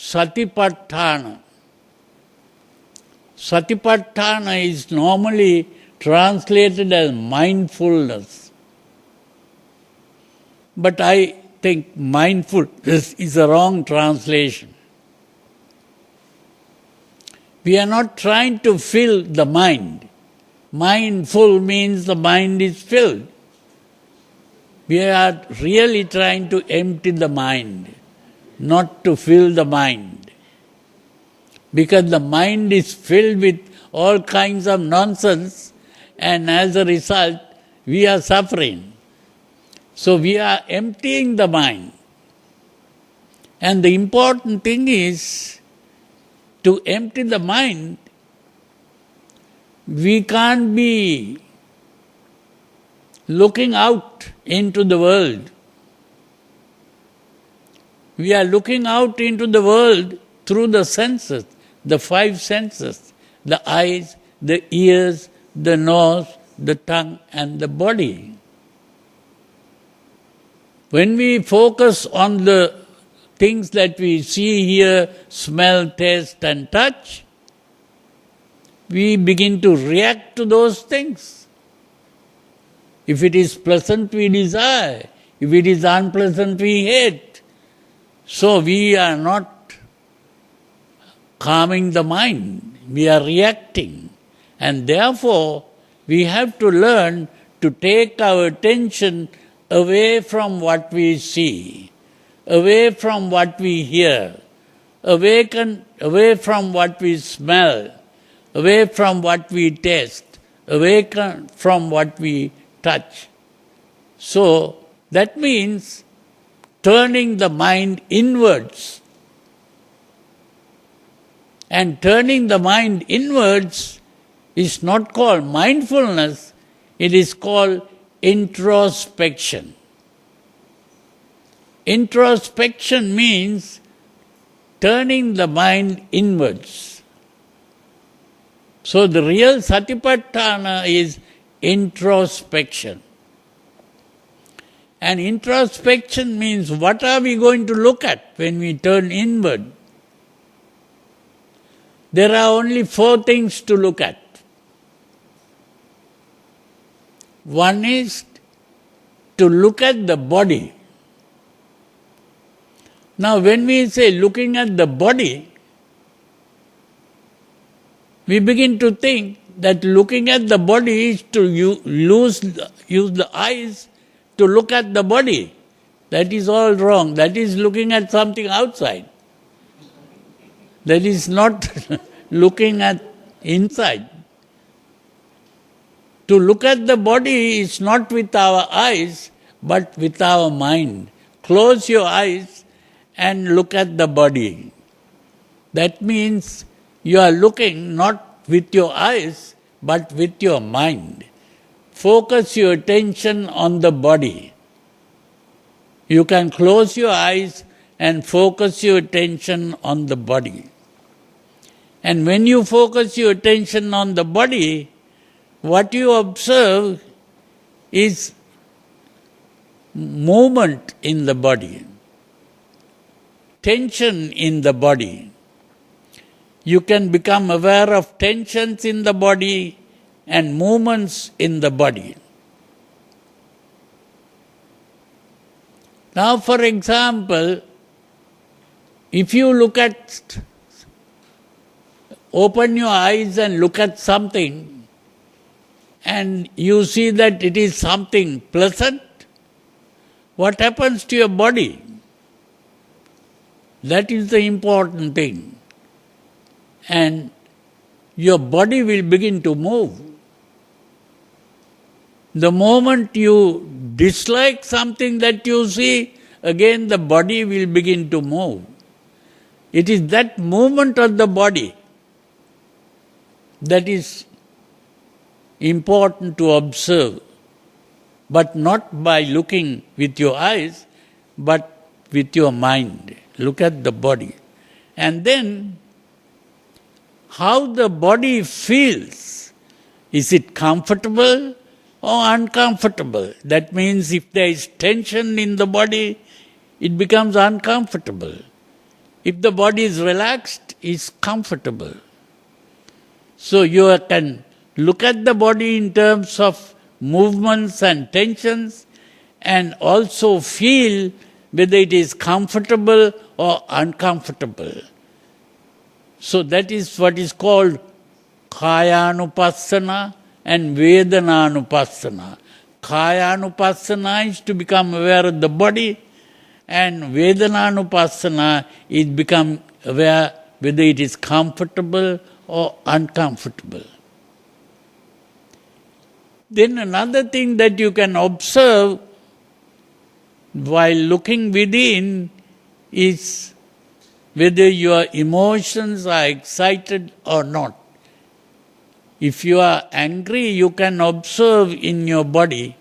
Satipatthana. Satipatthana is normally translated as mindfulness. But I think mindfulness is a wrong translation. We are not trying to fill the mind. Mindful means the mind is filled. We are really trying to empty the mind, not to fill the mind. Because the mind is filled with all kinds of nonsense, and as a result, we are suffering. So we are emptying the mind. And the important thing is, to empty the mind, we can't be looking out into the world. We are looking out into the world through the senses, the five senses, the eyes, the ears, the nose, the tongue, and the body. When we focus on the things that we see, hear, smell, taste, and touch, we begin to react to those things. If it is pleasant, we desire. If it is unpleasant, we hate. So we are not calming the mind. We are reacting. And therefore, we have to learn to take our attention away from what we see, away from what we hear, away from what we smell, away from what we taste, away from what we touch. So that means turning the mind inwards. And turning the mind inwards is not called mindfulness, it is called introspection. Introspection means turning the mind inwards. So the real Satipatthana is introspection. And introspection means what are we going to look at when we turn inward? There are only 4 things to look at. One is to look at the body. Now when we say looking at the body, we begin to think that looking at the body is to use the eyes to look at the body. That is all wrong. That is looking at something outside. That is not looking at inside. To look at the body is not with our eyes, but with our mind. Close your eyes and look at the body. That means you are looking not with your eyes, but with your mind. Focus your attention on the body. You can close your eyes and focus your attention on the body. And when you focus your attention on the body, what you observe is movement in the body, tension in the body. You can become aware of tensions in the body and movements in the body. Now, for example, if you open your eyes and look at something, and you see that it is something pleasant, what happens to your body? That is the important thing. And your body will begin to move. The moment you dislike something that you see, again the body will begin to move. It is that movement of the body that is important to observe, but not by looking with your eyes, but with your mind. Look at the body. And then, how the body feels. Is it comfortable or uncomfortable? That means if there is tension in the body, it becomes uncomfortable. If the body is relaxed, it's comfortable. So you can look at the body in terms of movements and tensions and also feel whether it is comfortable or uncomfortable. So that is what is called Kayanupassana and Vedananupassana. Kayanupassana is to become aware of the body, and Vedananupassana is become aware whether it is comfortable or uncomfortable. Then another thing that you can observe while looking within is whether your emotions are excited or not. If you are angry, you can observe in your body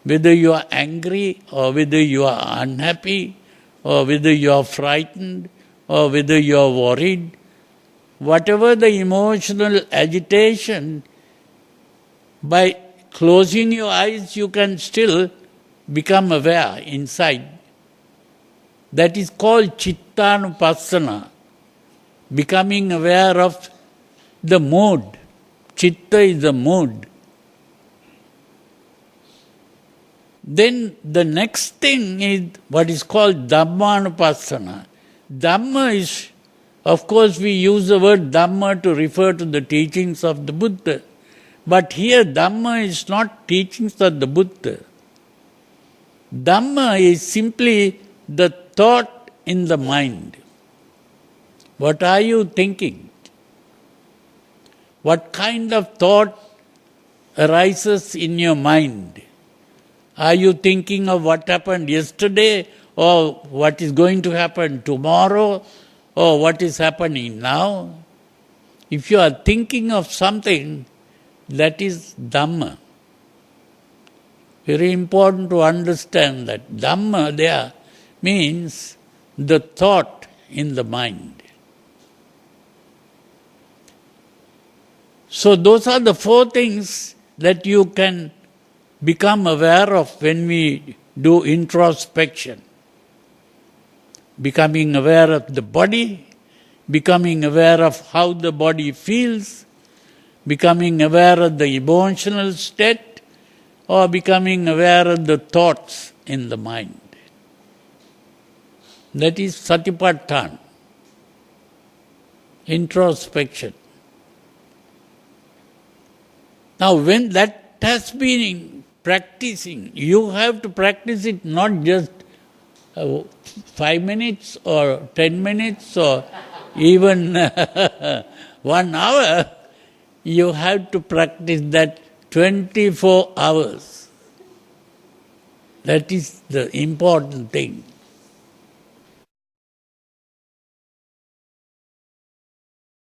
whether you are angry or whether you are unhappy or whether you are frightened or whether you are worried. Whatever the emotional agitation, by closing your eyes you can still become aware inside. That is called Chittanupassana, becoming aware of the mood. Chitta is the mood. Then the next thing is what is called Dhammanupassana. Dhamma is, of course we use the word Dhamma to refer to the teachings of the Buddha. But here Dhamma is not teachings of the Buddha. Dhamma is simply the thought in the mind. What are you thinking? What kind of thought arises in your mind? Are you thinking of what happened yesterday, or what is going to happen tomorrow, or what is happening now? If you are thinking of something, that is Dhamma. Very important to understand that Dhamma there means the thought in the mind. So those are the four things that you can become aware of when we do introspection. Becoming aware of the body, becoming aware of how the body feels, becoming aware of the emotional state, or becoming aware of the thoughts in the mind. That is Satipatthana, introspection. Now when that has been practicing, you have to practice it not just 5 minutes or 10 minutes or even 1 hour. You have to practice that 24 hours. That is the important thing.